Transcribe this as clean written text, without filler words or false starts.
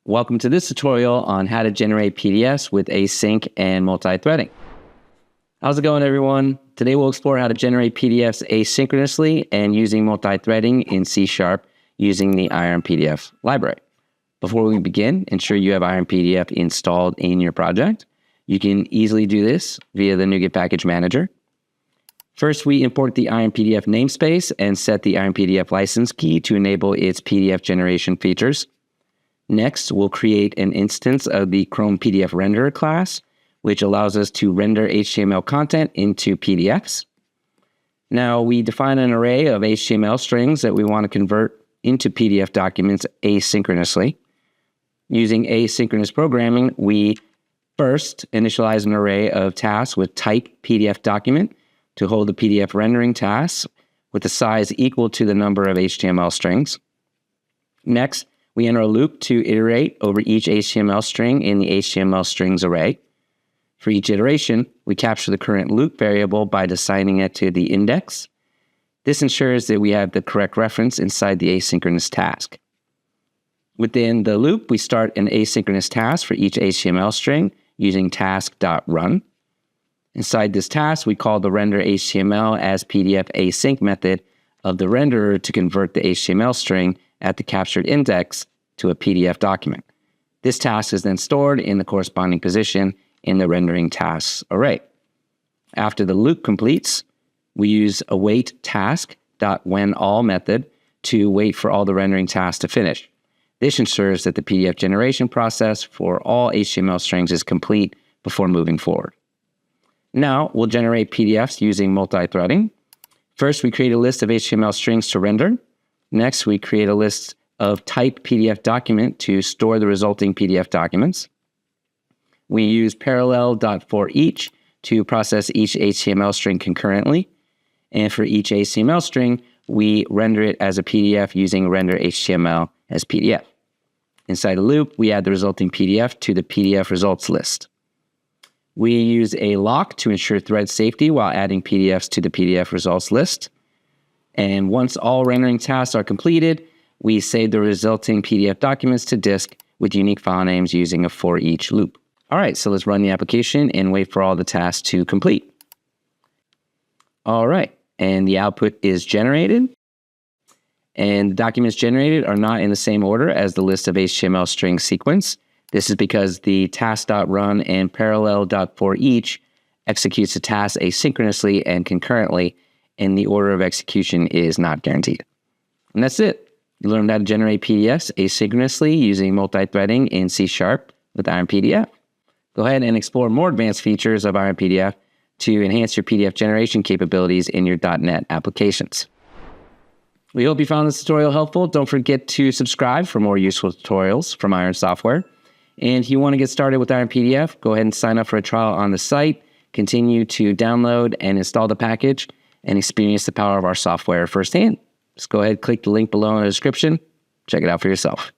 Welcome to this tutorial on how to generate PDFs with async and multi-threading. How's it going, everyone? Today we'll explore how to generate PDFs asynchronously and using multi-threading in C# using the IronPDF library. Before we begin, ensure you have IronPDF installed in your project. You can easily do this via the NuGet Package Manager. First, we import the IronPDF namespace and set the IronPDF license key to enable its PDF generation features. Next, we'll create an instance of the Chrome PDF Renderer class, which allows us to render HTML content into PDFs. Now, we define an array of HTML strings that we want to convert into PDF documents asynchronously. Using asynchronous programming, we first initialize an array of tasks with type PDF document to hold the PDF rendering tasks with a size equal to the number of HTML strings. Next, we enter a loop to iterate over each HTML string in the HTML strings array. For each iteration, we capture the current loop variable by assigning it to the index. This ensures that we have the correct reference inside the asynchronous task. Within the loop, we start an asynchronous task for each HTML string using task.run. Inside this task, we call the RenderHtmlAsPdfAsync method of the renderer to convert the HTML string at the captured index to a PDF document. This task is then stored in the corresponding position in the rendering tasks array. After the loop completes, we use await task.whenAll method to wait for all the rendering tasks to finish. This ensures that the PDF generation process for all HTML strings is complete before moving forward. Now, we'll generate PDFs using multi-threading. First, we create a list of HTML strings to render. Next, we create a list of type PDF document to store the resulting PDF documents. We use parallel.forEach to process each HTML string concurrently. And for each HTML string, we render it as a PDF using RenderHtmlAsPdf. Inside a loop, we add the resulting PDF to the PDF results list. We use a lock to ensure thread safety while adding PDFs to the PDF results list. And once all rendering tasks are completed, we save the resulting PDF documents to disk with unique file names using a for each loop. All right, so let's run the application and wait for all the tasks to complete. All right, and the output is generated. And the documents generated are not in the same order as the list of HTML string sequence. This is because the task.run and parallel.forEach executes the task asynchronously and concurrently, and the order of execution is not guaranteed. And that's it. You learned how to generate PDFs asynchronously using multi-threading in C# with IronPDF. Go ahead and explore more advanced features of IronPDF to enhance your PDF generation capabilities in your .NET applications. We hope you found this tutorial helpful. Don't forget to subscribe for more useful tutorials from Iron Software. And if you want to get started with IronPDF, go ahead and sign up for a trial on the site. Continue to download and install the package and experience the power of our software firsthand. Just go ahead, click the link below in the description. Check it out for yourself.